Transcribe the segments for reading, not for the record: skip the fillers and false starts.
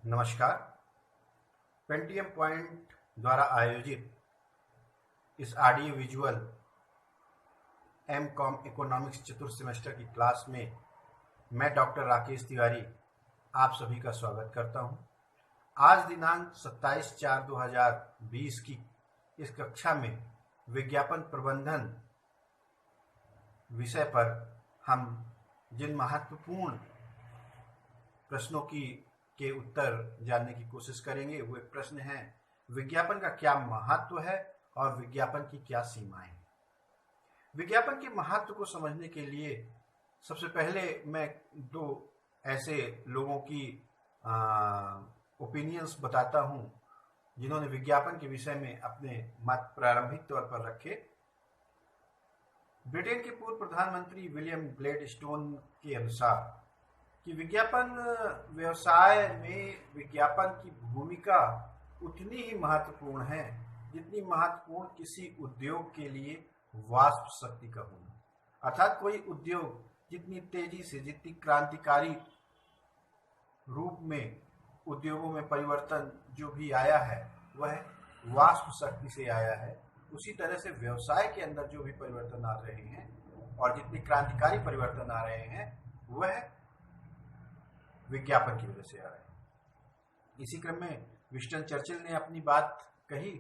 नमस्कार। Pentium point द्वारा आयोजित इस ऑडियो विजुअल एम.कॉम इकोनॉमिक्स चतुर्थ सेमेस्टर की क्लास में मैं डॉक्टर राकेश तिवारी आप सभी का स्वागत करता हूं। आज दिनांक 27/4/2020 की इस कक्षा में विज्ञापन प्रबंधन विषय पर हम जिन महत्वपूर्ण प्रश्नों के उत्तर जानने की कोशिश करेंगे वो एक प्रश्न है, विज्ञापन का क्या महत्व है और विज्ञापन की क्या सीमाएं हैं। विज्ञापन के महत्व को समझने के लिए सबसे पहले मैं दो ऐसे लोगों की ओपिनियंस बताता हूं जिन्होंने विज्ञापन के विषय में अपने मत प्रारंभिक तौर पर रखे। ब्रिटेन के पूर्व प्रधानमंत्री विलियम ग्लैडस्टोन के अनुसार कि विज्ञापन व्यवसाय में विज्ञापन की भूमिका उतनी ही महत्वपूर्ण है जितनी महत्वपूर्ण किसी उद्योग के लिए वाष्प शक्ति का होना। अर्थात कोई उद्योग जितनी तेजी से, जितनी क्रांतिकारी रूप में उद्योगों में परिवर्तन जो भी आया है वह वाष्प शक्ति से आया है, उसी तरह से व्यवसाय के अंदर जो भी परिवर्तन आ रहे हैं और जितने क्रांतिकारी परिवर्तन आ रहे हैं वह विज्ञापन की वजह से आ रहे हैं। इसी क्रम में विंस्टन चर्चिल ने अपनी बात कही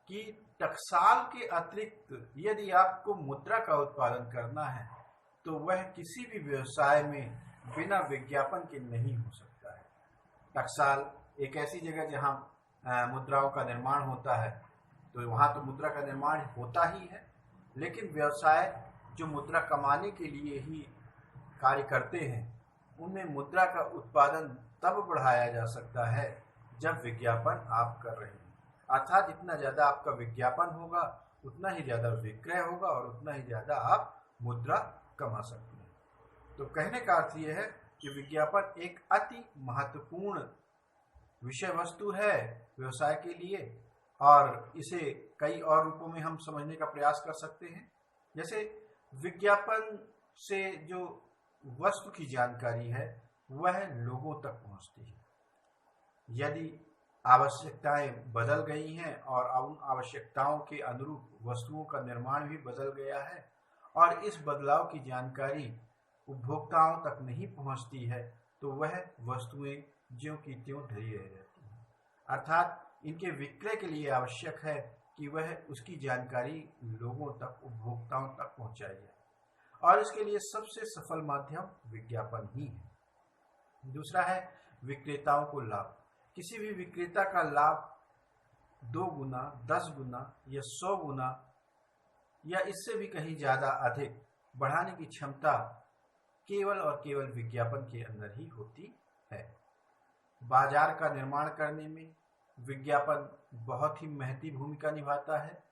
कि टकसाल के अतिरिक्त यदि आपको मुद्रा का उत्पादन करना है तो वह किसी भी व्यवसाय में बिना विज्ञापन के नहीं हो सकता है। टकसाल एक ऐसी जगह जहां मुद्राओं का निर्माण होता है, तो वहां तो मुद्रा का निर्माण होता ही है, लेकिन व्यवसाय जो मुद्रा कमाने के लिए ही कार्य करते हैं उनमें मुद्रा का उत्पादन तब बढ़ाया जा सकता है जब विज्ञापन आप कर रहे हैं। अर्थात जितना ज़्यादा आपका विज्ञापन होगा उतना ही ज़्यादा विक्रय होगा और उतना ही ज़्यादा आप मुद्रा कमा सकते हैं। तो कहने का अर्थ यह है कि विज्ञापन एक अति महत्वपूर्ण विषय वस्तु है व्यवसाय के लिए और इसे कई और रूपों में हम समझने का प्रयास कर सकते हैं। जैसे विज्ञापन से जो वस्तु की जानकारी है वह लोगों तक पहुंचती है। यदि आवश्यकताएं बदल गई हैं और उन आवश्यकताओं के अनुरूप वस्तुओं का निर्माण भी बदल गया है और इस बदलाव की जानकारी उपभोक्ताओं तक नहीं पहुंचती है तो वह वस्तुएं ज्यों की त्यों धरी रह जाती हैं। अर्थात इनके विक्रय के लिए आवश्यक है कि वह उसकी जानकारी लोगों तक, उपभोक्ताओं तक पहुंचाई जाए और इसके लिए सबसे सफल माध्यम विज्ञापन ही है। दूसरा है विक्रेताओं को लाभ। किसी भी विक्रेता का लाभ 2 गुना, 10 गुना या 100 गुना या इससे भी कहीं ज्यादा अधिक बढ़ाने की क्षमता केवल और केवल विज्ञापन के अंदर ही होती है। बाजार का निर्माण करने में विज्ञापन बहुत ही महती भूमिका निभाता है।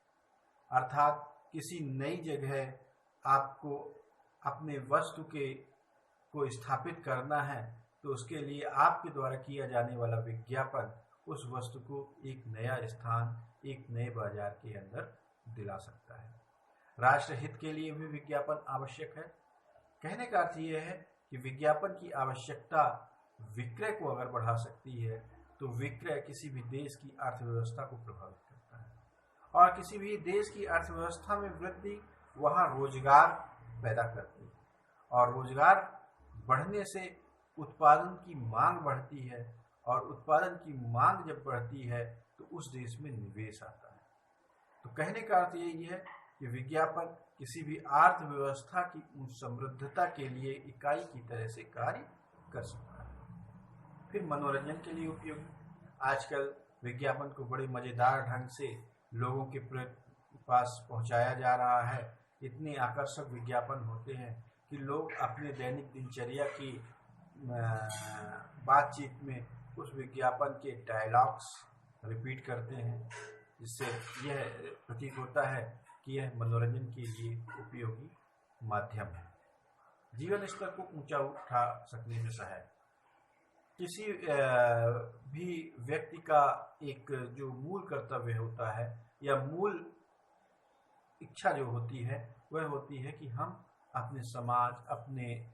अर्थात किसी नई जगह आपको अपने वस्तु को स्थापित करना है तो उसके लिए आपके द्वारा किया जाने वाला विज्ञापन उस वस्तु को एक नया स्थान, एक नए बाजार के अंदर दिला सकता है। राष्ट्र हित के लिए भी विज्ञापन आवश्यक है। कहने का अर्थ यह है कि विज्ञापन की आवश्यकता विक्रय को अगर बढ़ा सकती है तो विक्रय किसी भी देश की अर्थव्यवस्था को प्रभावित करता है और किसी भी देश की अर्थव्यवस्था में वृद्धि वहाँ रोजगार पैदा करती है और रोजगार बढ़ने से उत्पादन की मांग बढ़ती है और उत्पादन की मांग जब बढ़ती है तो उस देश में निवेश आता है। तो कहने का अर्थ यही है कि विज्ञापन किसी भी अर्थव्यवस्था की समृद्धता के लिए इकाई की तरह से कार्य कर सकता है। फिर मनोरंजन के लिए उपयोगी। आजकल विज्ञापन को बड़े मजेदार ढंग से लोगों के पास पहुंचाया जा रहा है। इतने आकर्षक विज्ञापन होते हैं कि लोग अपने दैनिक दिनचर्या की बातचीत में उस विज्ञापन के डायलॉग्स रिपीट करते हैं, जिससे यह प्रतीत होता है कि यह मनोरंजन के लिए उपयोगी माध्यम है। जीवन स्तर को ऊंचा उठा सकने में सहायक। किसी भी व्यक्ति का एक जो मूल कर्तव्य होता है या मूल इच्छा जो होती है वह होती है कि हम अपने समाज, अपने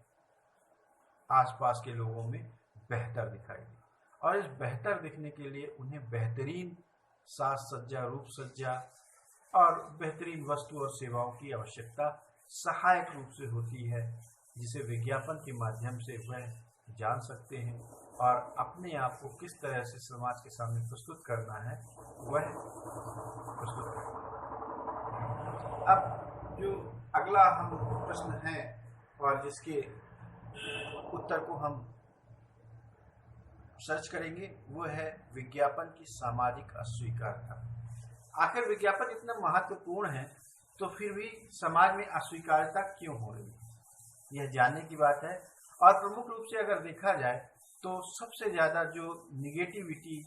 आसपास के लोगों में बेहतर दिखाई दे और इस बेहतर दिखने के लिए उन्हें बेहतरीन साज सज्जा, रूप सज्जा और बेहतरीन वस्तु और सेवाओं की आवश्यकता सहायक रूप से होती है, जिसे विज्ञापन के माध्यम से वह जान सकते हैं और अपने आप को किस तरह से समाज के सामने प्रस्तुत करना है वह प्रस्तुत करना है। अब जो अगला हम प्रश्न है और जिसके उत्तर को हम सर्च करेंगे वो है विज्ञापन की सामाजिक अस्वीकारता। आखिर विज्ञापन इतना महत्वपूर्ण है तो फिर भी समाज में अस्वीकारता क्यों हो रही है, यह जानने की बात है। और प्रमुख रूप से अगर देखा जाए तो सबसे ज्यादा जो निगेटिविटी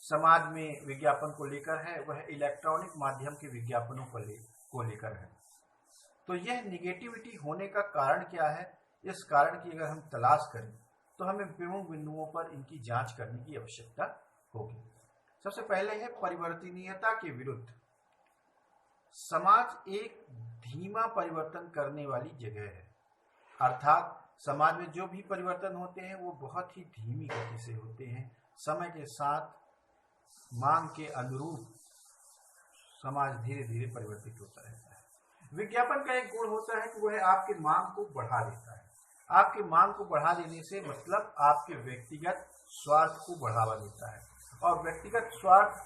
समाज में विज्ञापन को लेकर है वह इलेक्ट्रॉनिक माध्यम के विज्ञापनों को लेकर है। तो यह निगेटिविटी होने का कारण क्या है, इस कारण की अगर हम तलाश करें तो हमें प्रमुख बिंदुओं पर इनकी जांच करने की आवश्यकता होगी। सबसे पहले है परिवर्तनीयता के विरुद्ध। समाज एक धीमा परिवर्तन करने वाली जगह है, अर्थात समाज में जो भी परिवर्तन होते हैं वो बहुत ही धीमी गति से होते हैं। समय के साथ मांग के अनुरूप समाज धीरे धीरे परिवर्तित होता रहता है। विज्ञापन का एक गुण होता है कि वह आपके मांग को बढ़ा देता है। आपकी मांग को बढ़ा देने से मतलब आपके व्यक्तिगत स्वार्थ को बढ़ावा देता है, और व्यक्तिगत स्वार्थ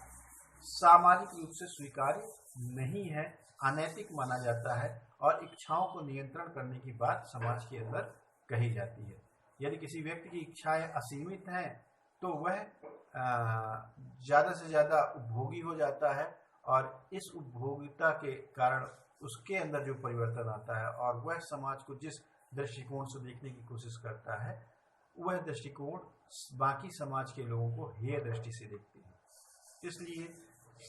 सामाजिक रूप से स्वीकार्य नहीं है, अनैतिक माना जाता है और इच्छाओं को नियंत्रण करने की बात समाज के अंदर कही जाती है। यदि किसी व्यक्ति की इच्छाएं असीमित हैं तो वह ज़्यादा से ज़्यादा उपभोगी हो जाता है, और इस उपभोगिता के कारण उसके अंदर जो परिवर्तन आता है और वह समाज को जिस दृष्टिकोण से देखने की कोशिश करता है वह दृष्टिकोण बाकी समाज के लोगों को हेय दृष्टि से देखती है। इसलिए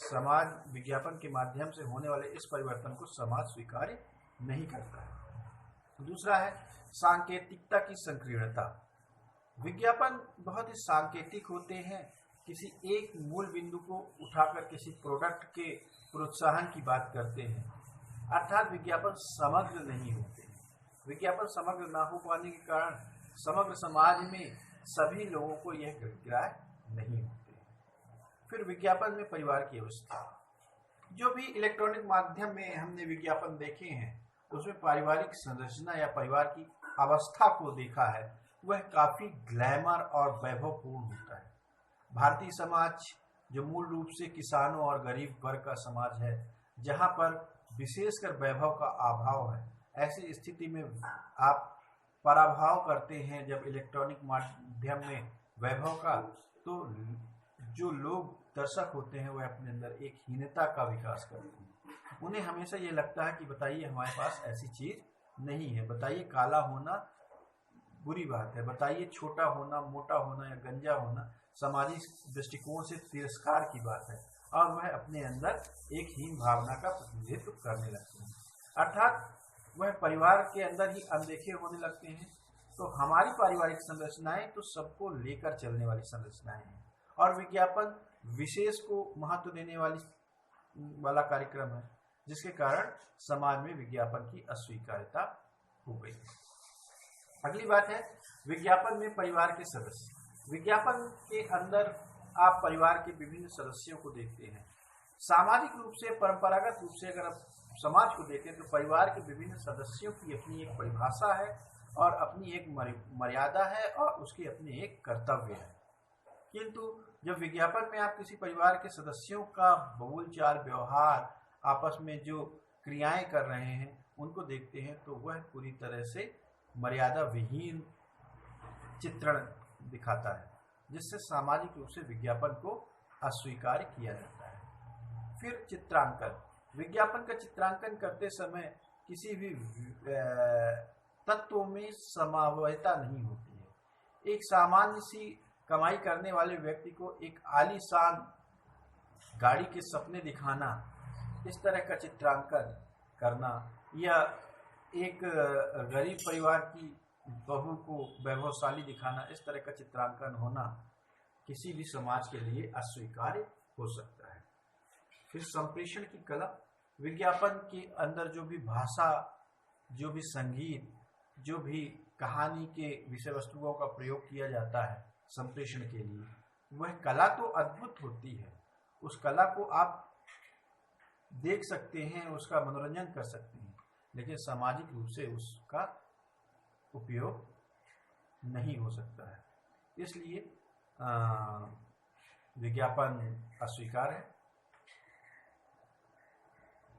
समाज विज्ञापन के माध्यम से होने वाले इस परिवर्तन को समाज स्वीकार्य नहीं करता है। दूसरा है सांकेतिकता की संकीर्णता। विज्ञापन बहुत ही सांकेतिक होते हैं, किसी एक मूल बिंदु को उठाकर किसी प्रोडक्ट के प्रोत्साहन की बात करते हैं, अर्थात विज्ञापन समग्र नहीं होते। विज्ञापन समग्र ना हो पाने के कारण समग्र समाज में सभी लोगों को यह ग्राह्य नहीं होते। फिर विज्ञापन में परिवार की अवस्था। जो भी इलेक्ट्रॉनिक माध्यम में हमने विज्ञापन देखे हैं उसमें पारिवारिक संरचना या परिवार की अवस्था को देखा है, वह काफी ग्लैमर और वैभवपूर्ण होता है। भारतीय समाज जो मूल रूप से किसानों और गरीब वर्ग का समाज है, जहां पर विशेषकर वैभव का अभाव है, ऐसी स्थिति में आप पराभाव करते हैं जब इलेक्ट्रॉनिक माध्यम में वैभव का, तो जो लोग दर्शक होते हैं वह अपने अंदर एक हीनता का विकास करते हैं। उन्हें हमेशा ये लगता है कि बताइए हमारे पास ऐसी चीज नहीं है, बताइए काला होना बुरी बात है, बताइए छोटा होना, मोटा होना या गंजा होना सामाजिक दृष्टिकोण से तिरस्कार की बात है, और वह अपने अंदर एक हीन भावना का प्रतिनिधित्व करने लगते हैं, अर्थात वह परिवार के अंदर ही अनदेखे होने लगते हैं। तो हमारी पारिवारिक संरचनाएं तो सबको लेकर चलने वाली संरचनाएं हैं, और विज्ञापन विशेष को महत्व देने वाला कार्यक्रम है, जिसके कारण समाज में विज्ञापन की अस्वीकार्यता हो गई। अगली बात है विज्ञापन में परिवार के सदस्य। विज्ञापन के अंदर आप परिवार के विभिन्न सदस्यों को देखते हैं। सामाजिक रूप से, परंपरागत रूप से अगर आप समाज को देखें तो परिवार के विभिन्न सदस्यों की अपनी एक परिभाषा है और अपनी एक मर्यादा है और उसके अपने एक कर्तव्य है। किंतु जब विज्ञापन में आप किसी परिवार के सदस्यों का बोलचाल, व्यवहार, आपस में जो क्रियाएं कर रहे हैं उनको देखते हैं तो वह पूरी तरह से मर्यादा विहीन चित्रण दिखाता है, जिससे सामाजिक रूप से विज्ञापन को अस्वीकार किया जाता है। फिर चित्रांकन। विज्ञापन का चित्रांकन करते समय किसी भी तत्वों में समावयता नहीं होती है। एक सामान्य सी कमाई करने वाले व्यक्ति को एक आलीशान गाड़ी के सपने दिखाना, इस तरह का चित्रांकन करना, या एक गरीब परिवार की बहू को वैभवशाली दिखाना, इस तरह का चित्रांकन होना किसी भी समाज के लिए अस्वीकार्य हो सकता है। फिर संप्रेषण की कला। विज्ञापन के अंदर जो भी भाषा, जो भी संगीत, जो भी कहानी के विषय वस्तुओं का प्रयोग किया जाता है संप्रेषण के लिए, वह कला तो अद्भुत होती है। उस कला को आप देख सकते हैं, उसका मनोरंजन कर सकते हैं, लेकिन सामाजिक रूप से उसका उपयोग नहीं हो सकता है। इसलिए विज्ञापन अस्वीकार है।